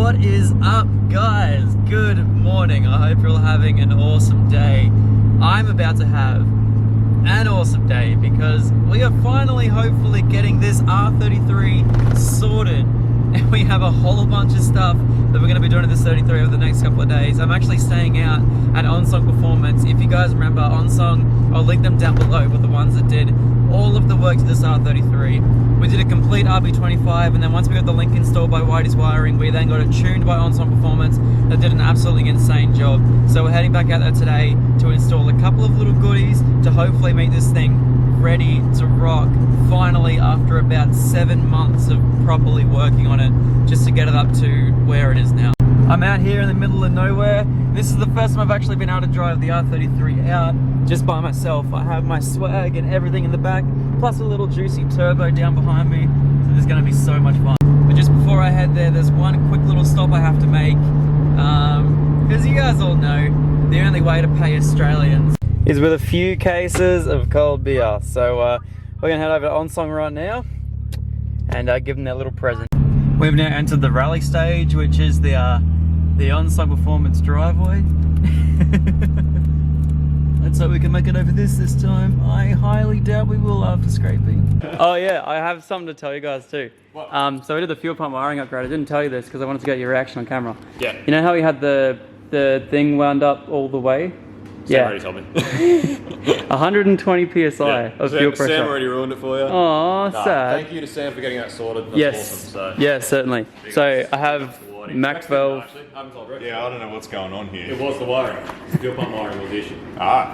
What is up, guys? Good morning. I hope you're all having an awesome day. I'm about to have an awesome day because we are finally, hopefully, getting this R33 sorted. And we have a whole bunch of stuff that we're going to be doing at this 33 over the next couple of days. I'm actually staying out at Onsong Performance. If you guys remember Onsong, I'll link them down below with the ones that did all of the work to this R33. We did a complete RB25, and then once we got the link installed by Whitey's Wiring, we then got it tuned by Onsong Performance. That did an absolutely insane job. So we're heading back out there today to install a couple of little goodies to hopefully make this thing ready to rock finally after about 7 months of properly working on it just to get it up to where it is now. I'm out here in the middle of nowhere. This is the first time I've actually been able to drive the R33 out just by myself. I have my swag and everything in the back, plus a little juicy turbo down behind me. So this is going to be so much fun. But just before I head there, there's one quick little stop I have to make. Because you guys all know, the only way to pay Australians is with a few cases of cold beer. So we're going to head over to Onsong right now and give them their little present. We've now entered the rally stage, which is the Onsong Performance driveway. Let's hope we can make it over this time. I highly doubt we will after scraping. Oh yeah, I have something to tell you guys too. What? So we did the fuel pump wiring upgrade. I didn't tell you this because I wanted to get your reaction on camera. Yeah. You know how we had the thing wound up all the way? Sam already told me. 120 psi of fuel pressure. Sam already ruined it for you. Oh, sad. Thank you to Sam for getting that sorted. That's yes. awesome. So. Yeah, certainly. So I have Mac valve. Yeah, I don't know what's going on here. It was the wiring. Fuel pump wiring was the issue.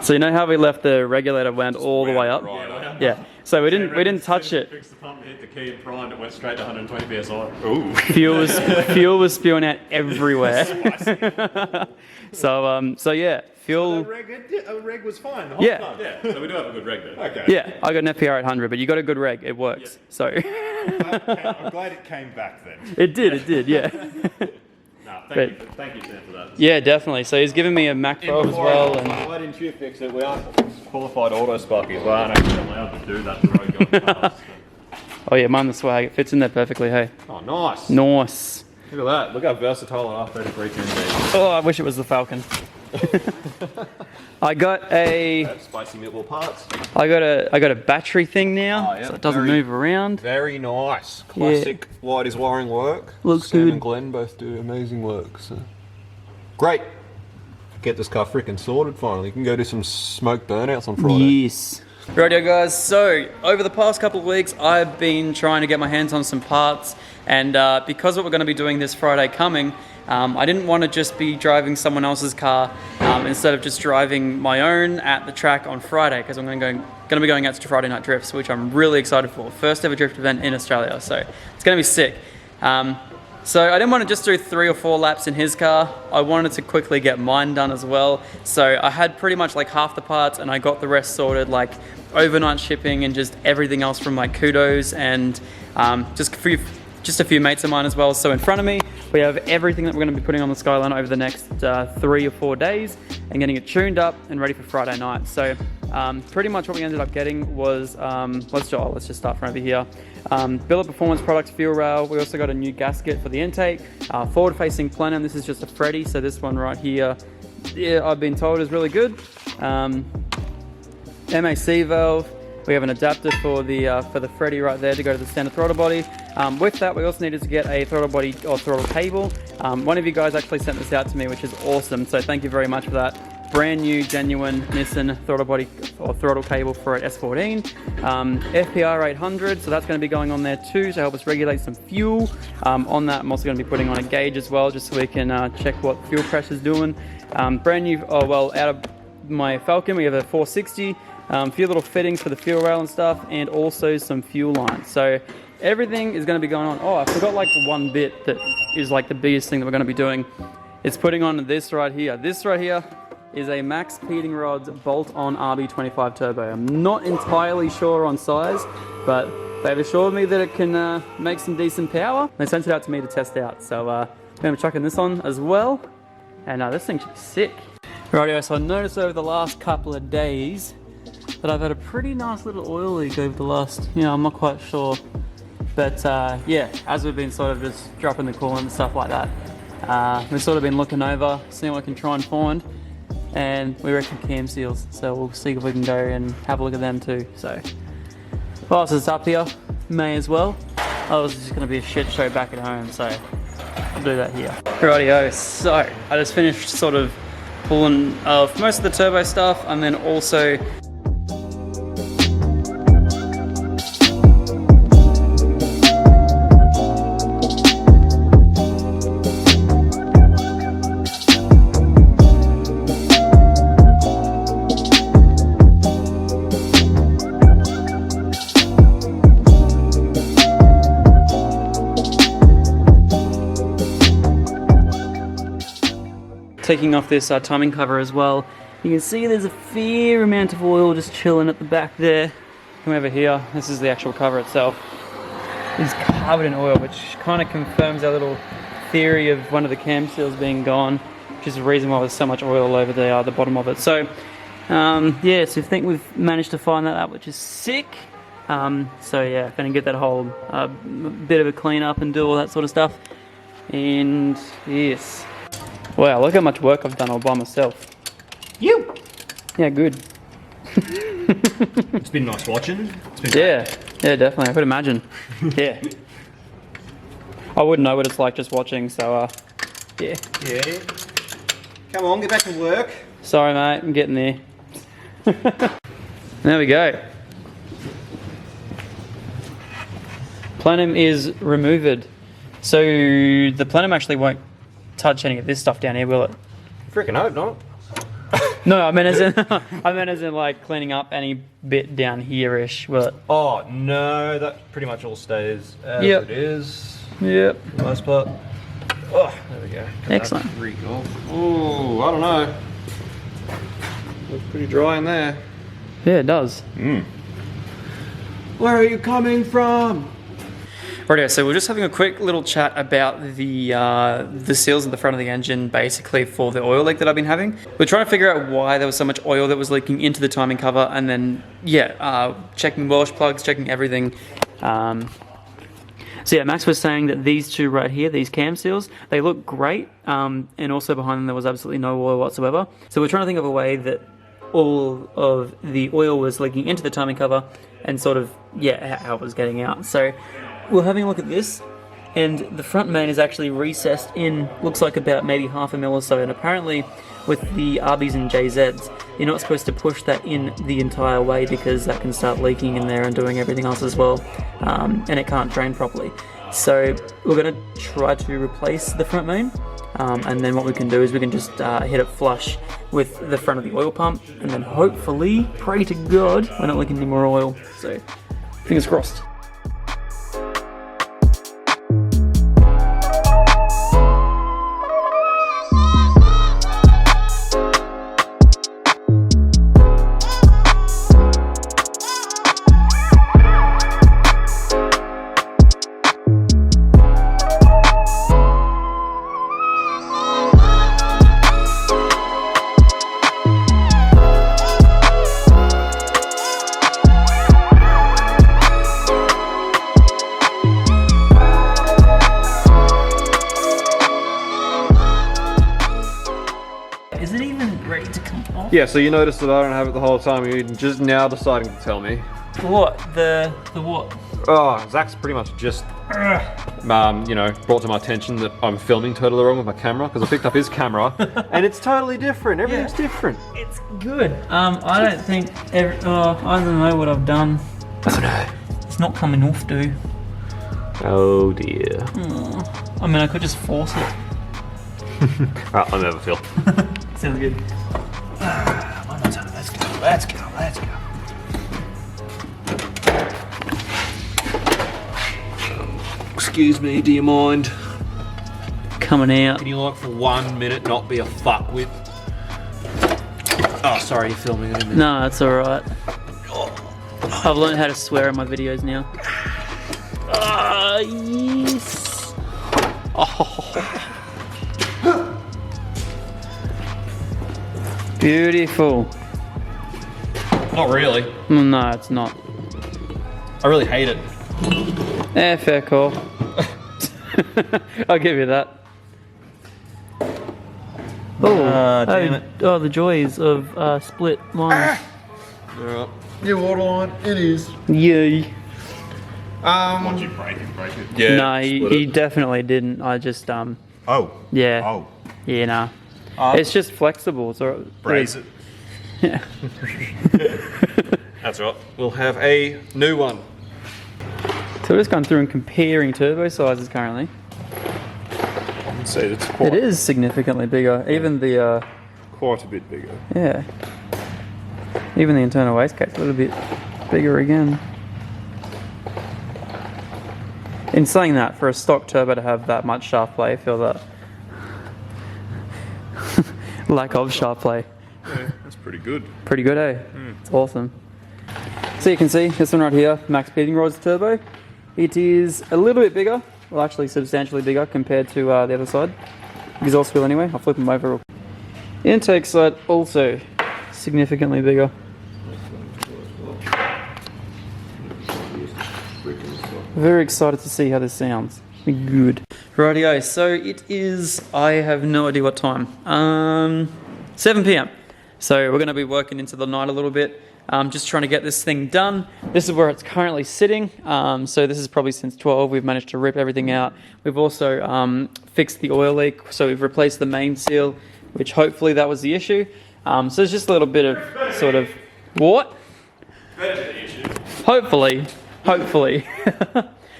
So you know how we left the regulator wound all the way up? Right. Yeah. So we didn't touch it. Fixed the pump, hit the key and primed, it went straight to 120 psi. Ooh. Fuel was spewing out everywhere. So yeah, fuel. A reg was fine the whole time. Yeah, so we do have a good reg there. Okay. Yeah, I got an FPR 800, but you got a good reg. It works. Yeah. So. I'm glad it came back then. It did, yeah. Thank you, Sam, for that. Yeah, definitely. So he's given me a Mac valve as well. And why didn't you fix it? We aren't qualified auto sparkies. We aren't actually allowed to do that to road going past. Oh yeah, mine the swag. It fits in there perfectly, hey. Oh, nice. Nice. Look at that. Look how versatile an R33 can be. Oh, I wish it was the Falcon. I got a spicy meatball parts. I got a battery thing now, so it doesn't move around. Very nice. Classic Whitey's Wiring work. Looks Sam good. and Glenn both do amazing work. So. Great. Get this car freaking sorted finally. You can go do some smoke burnouts on Friday. Yes. Rightio guys, so over the past couple of weeks I've been trying to get my hands on some parts, and because what we're going to be doing this Friday coming, I didn't want to just be driving someone else's car instead of just driving my own at the track on Friday, because I'm going to be going out to Friday night drifts, which I'm really excited for. First ever drift event in Australia, so it's going to be sick. So I didn't want to just do 3 or 4 laps in his car. I wanted to quickly get mine done as well. So I had pretty much like half the parts, and I got the rest sorted, like overnight shipping and just everything else from like Kudos and just a few mates of mine as well. So in front of me, we have everything that we're going to be putting on the Skyline over the next 3 or 4 days and getting it tuned up and ready for Friday night. So pretty much what we ended up getting was, let's just start from over here. Billet Performance Products fuel rail. We also got a new gasket for the intake. Forward-facing plenum. This is just a Freddy, so this one right here, yeah, I've been told is really good. MAC valve. We have an adapter for the Freddy right there to go to the standard throttle body. With that, we also needed to get a throttle body or throttle cable. One of you guys actually sent this out to me, which is awesome. So thank you very much for that. Brand new, genuine Nissan throttle body or throttle cable for an S14. FPR 800, so that's going to be going on there too to help us regulate some fuel. On that, I'm also going to be putting on a gauge as well, just so we can check what fuel pressure is doing. Brand new, out of my Falcon, we have a 460. A few little fittings for the fuel rail and stuff, and also some fuel lines. So everything is going to be going on. Oh, I forgot like one bit that is like the biggest thing that we're going to be doing. It's putting on this right here. This right here is a Max Heating Rods bolt-on RB25 turbo. I'm not entirely sure on size, but they've assured me that it can make some decent power. They sent it out to me to test out. So I'm going to be chucking this on as well. And this thing should be sick. Rightio, so I noticed over the last couple of days that I've had a pretty nice little oil leak over the last, I'm not quite sure. But yeah, as we've been sort of just dropping the coolant and stuff like that, We've sort of been looking over, seeing what we can try and find, and we reckon cam seals, so we'll see if we can go and have a look at them too. So whilst it's up here, may as well. Otherwise it's just going to be a shit show back at home, so I'll do that here. Rightio, so I just finished sort of pulling off most of the turbo stuff, and then also taking off this timing cover as well. You can see there's a fair amount of oil just chilling at the back there. Come over here, this is the actual cover itself. It's covered in oil, which kind of confirms our little theory of one of the cam seals being gone, which is the reason why there's so much oil over the bottom of it. So yeah, so I think we've managed to find that out, which is sick. So yeah, gonna get that whole bit of a clean up and do all that sort of stuff. And yes. Wow, look how much work I've done all by myself. You! Yeah, good. It's been nice watching. It's been Yeah, yeah, definitely. I could imagine. Yeah. I wouldn't know what it's like just watching, so yeah. Yeah. Come on, get back to work. Sorry, mate, I'm getting there. There we go. Plenum is removed. So the plenum actually won't touch any of this stuff down here, will it? Freaking hope not. No, I meant as in like cleaning up any bit down here-ish, will it? Oh no, that pretty much all stays as Yep. it is. Yep. For the most part. Oh, there we go. Excellent. Oh, I don't know. Looks pretty dry in there. Yeah, it does. Where are you coming from? Rightio, so we're just having a quick little chat about the seals at the front of the engine, basically for the oil leak that I've been having. We're trying to figure out why there was so much oil that was leaking into the timing cover, and then yeah, checking wash plugs, checking everything. So yeah, Max was saying that these two right here, these cam seals, they look great, and also behind them there was absolutely no oil whatsoever. So we're trying to think of a way that all of the oil was leaking into the timing cover and sort of, yeah, how it was getting out. So we're having a look at this, and the front main is actually recessed in, looks like about maybe half a mil or so, and apparently with the RBs and JZs, you're not supposed to push that in the entire way because that can start leaking in there and doing everything else as well, and it can't drain properly. So we're going to try to replace the front main, and then what we can do is we can just hit it flush with the front of the oil pump, and then hopefully, pray to God, we're not leaking any more oil. So fingers crossed. Is it even ready to come off? Yeah, so you noticed that I don't have it the whole time. You're just now deciding to tell me. What? The what? Oh, Zach's pretty much just, you know, brought to my attention that I'm filming totally wrong with my camera because I picked up his camera and it's totally different. Everything's different. It's good. I don't think. I don't know what I've done. Oh no. It's not coming off, dude. Oh dear. I mean, I could just force it. I'll never feel. Sounds good. One more time. Let's go. Let's go. Let's go. Excuse me, do you mind? Coming out. Can you like for 1 minute not be a fuckwit? Oh, sorry, you're filming it. No, that's alright. I've learned how to swear in my videos now. Ah, yes. Oh. Beautiful. Not really. No, it's not. I really hate it. Fair call. I'll give you that. Oh, damn it. Oh, the joys of split lines. Alright. New water line, it is. Yay. Once you break it. Yeah. No, he definitely didn't. I just, Oh. yeah. Oh. Yeah, nah. It's just flexible. So Brace it. Yeah. That's right. We'll have a new one. So we're just going through and comparing turbo sizes currently. See, it's quite, It is significantly bigger. Even the, quite a bit bigger. yeah. Even the internal wastegate's a little bit bigger again. In saying that, for a stock turbo to have that much shaft play, I feel that lack of shaft play. Yeah, that's pretty good. Pretty good, eh? It's awesome. So you can see this one right here, Max Beating Rods turbo. It is a little bit bigger, well actually substantially bigger compared to the other side. Exhaust wheel anyway, I'll flip them over. Intake side also significantly bigger. Very excited to see how this sounds. Good. Rightio, so it is, I have no idea what time. 7 p.m. So we're going to be working into the night a little bit. Just trying to get this thing done. This is where it's currently sitting. So this is probably since 12. We've managed to rip everything out. We've also fixed the oil leak. So we've replaced the main seal, which hopefully that was the issue. So it's just a little bit of sort of, what? Hopefully.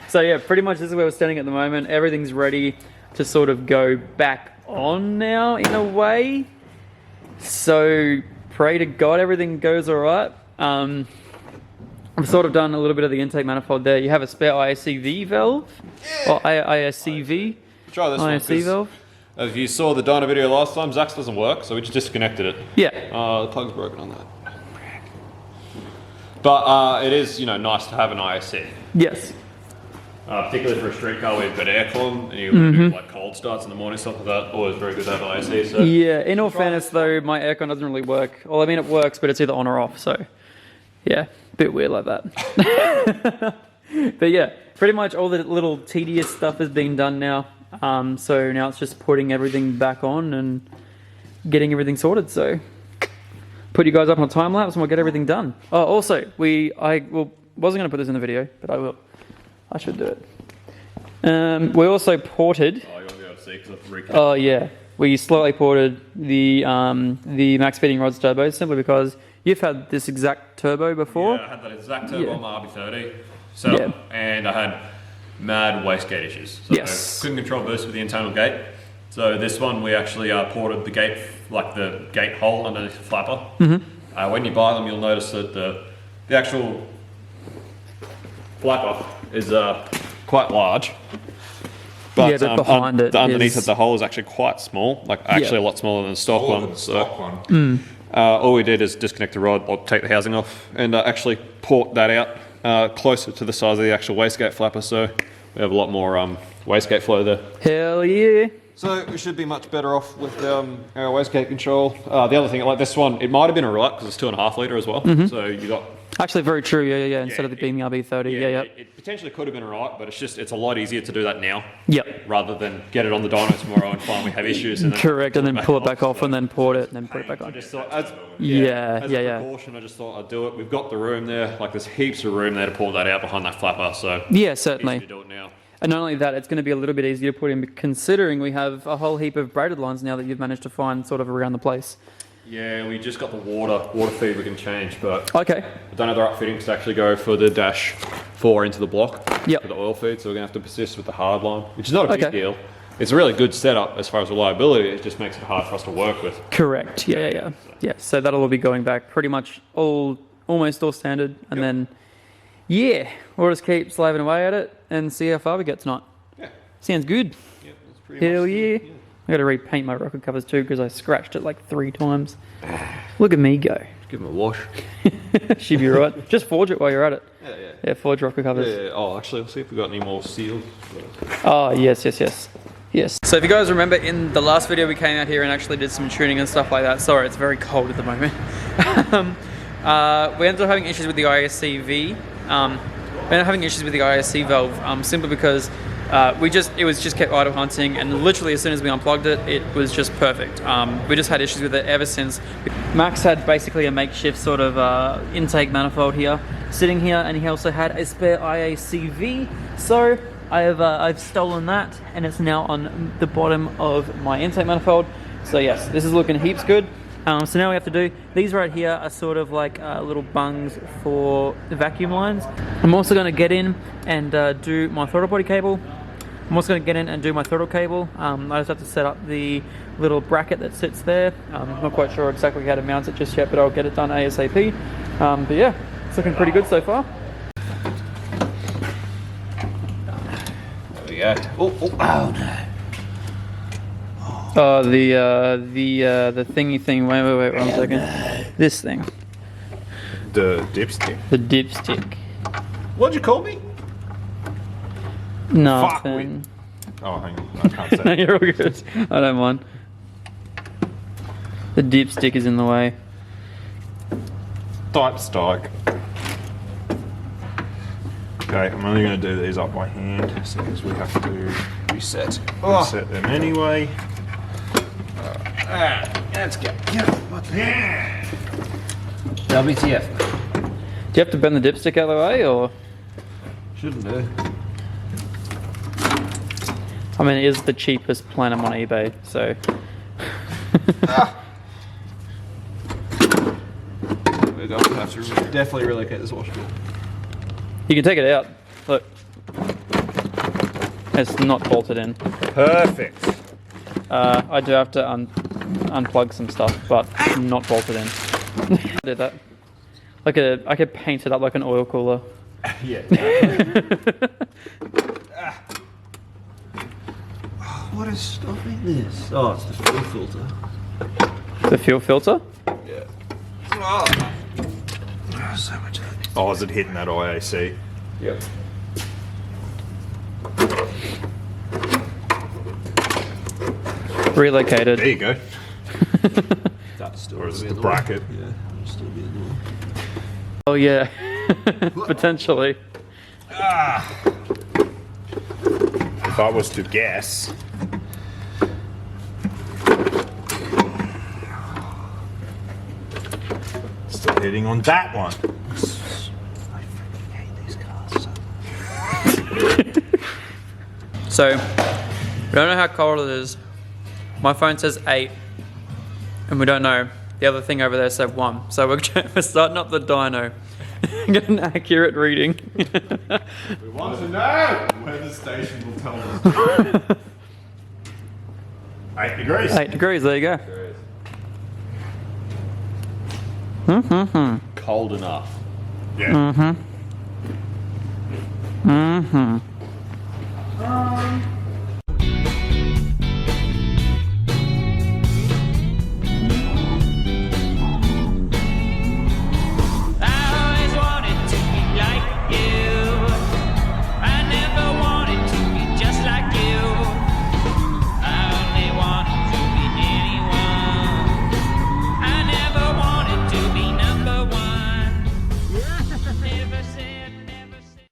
So yeah, pretty much this is where we're standing at the moment. Everything's ready to sort of go back on now in a way. So pray to God everything goes all right. I've sort of done a little bit of the intake manifold there. You have a spare ISCV valve, or ISCV. Try this one. ISC valve. As you saw the dyno video last time, Zach's doesn't work, so we just disconnected it. Yeah. The plug's broken on that. But it is, nice to have an ISC. Yes. Particularly for a street car with good aircon, and you do like cold starts in the morning, stuff like that. Always very good to have an ISC. So. Yeah, in all fairness though, my aircon doesn't really work. Well, I mean it works, but it's either on or off, so yeah, a bit weird like that. But yeah, pretty much all the little tedious stuff has been done now. So now it's just putting everything back on and getting everything sorted, so put you guys up on a time lapse and we'll get everything done. Oh, also, wasn't going to put this in the video, but I will. I should do it. We also ported. Oh, you won't be able to see because I've recap. Oh yeah, we slightly ported the Max Beating Rods turbo simply because you've had this exact turbo before. Yeah, I had that exact turbo on my RB30 setup, and I had mad wastegate issues. So Yes. couldn't control boost with the internal gate. So this one we actually ported the gate, like the gate hole underneath the flapper. When you buy them, you'll notice that the actual flapper is quite large. But Yeah, but behind it underneath is- it, the hole is actually quite small, like actually a lot smaller than the stock one. The So stock one. all we did is disconnect the rod, or take the housing off, and actually port that out closer to the size of the actual wastegate flapper, so we have a lot more wastegate flow there. Hell yeah. So we should be much better off with our wastegate control. The other thing, like this one, it might have been alright because it's 2.5 litre as well. So you got. Actually, very true. Yeah. Instead of it being the RB30. Yeah. It potentially could have been alright, but it's a lot easier to do that now. Yep. Rather than get it on the dyno tomorrow and find we have issues. And then Correct, and then pull it back off, and then port it, and then put it back I on. just thought, as a precaution, I just thought I'd do it. We've got the room there, like there's heaps of room there to pull that out behind that flapper. So Yeah, easy certainly. to do it now. And not only that, it's going to be a little bit easier to put in, considering we have a whole heap of braided lines now that you've managed to find sort of around the place. Yeah, we just got the water feed we can change, but Okay. I don't have the right fittings to actually go for the dash 4 into the block Yep. for the oil feed, so we're going to have to persist with the hard line, which is not a big Okay. deal. It's a really good setup as far as reliability, it just makes it hard for us to work with. Correct. Yeah. So that'll all be going back pretty much almost all standard, and then we'll just keep slaving away at it and see how far we get tonight. Yeah. Sounds good. Yeah, that's pretty Hell much yeah. I got to repaint my rocker covers too because I scratched it like 3 times. Look at me go. Give them a wash. Should be right. Just forge it while you're at it. Yeah. Yeah, forge rocker covers. Yeah. Oh, actually, let's see if we've got any more seals. Oh, yes. So if you guys remember in the last video we came out here and actually did some tuning and stuff like that. Sorry, it's very cold at the moment. We ended up having issues with the ISCV. We ended up having issues with the ISC valve simply because it was just kept idle hunting, and literally as soon as we unplugged it, it was just perfect. We just had issues with it ever since. Max had basically a makeshift sort of intake manifold here, sitting here, and he also had a spare IACV. So I've stolen that, and it's now on the bottom of my intake manifold. So yes, this is looking heaps good. So now we have to do, these right here are sort of like little bungs for the vacuum lines. I'm also going to get in and do my throttle body cable. I'm also going to get in and do my throttle cable. I just have to set up the little bracket that sits there. I'm not quite sure exactly how to mount it just yet, but I'll get it done ASAP. But yeah, it's looking pretty good so far. There we go. Oh no. Oh, the thingy thing. Wait, 1 second. This thing. The dipstick. The dipstick. What'd you call me? Nothing. Oh, hang on. I can't say. No, you're all good. I don't mind. The dipstick is in the way. Type stock. Okay, I'm only going to do these up by hand, because we have to reset them anyway. Let's get WTF. Do you have to bend the dipstick out of the way, or? Shouldn't do. I mean, it is the cheapest Plenum on eBay, so. We're going to have to definitely relocate this washboard. You can take it out. Look. It's not bolted in. Perfect. I do have to unplug some stuff, but not bolted in. I did that. I could paint it up like an oil cooler. Yeah. What is stopping this? Oh, it's the fuel filter. The fuel filter? Yeah. Oh, so much of it. Oh, is it hitting that IAC? Yep. Relocated. There you go. That's still Or is it be the annoying. bracket? Yeah, it'll still be annoying. Oh yeah. Potentially. If I was to guess. Still hitting on that one. I freaking hate these cars so So, we don't know how cold it is. My phone says 8, and we don't know. The other thing over there said 1. So we're starting up the dyno. Get an accurate reading. We want to know where the station will tell us. 8 degrees. 8 degrees, there you go. cold enough. Yeah. Mm-hmm.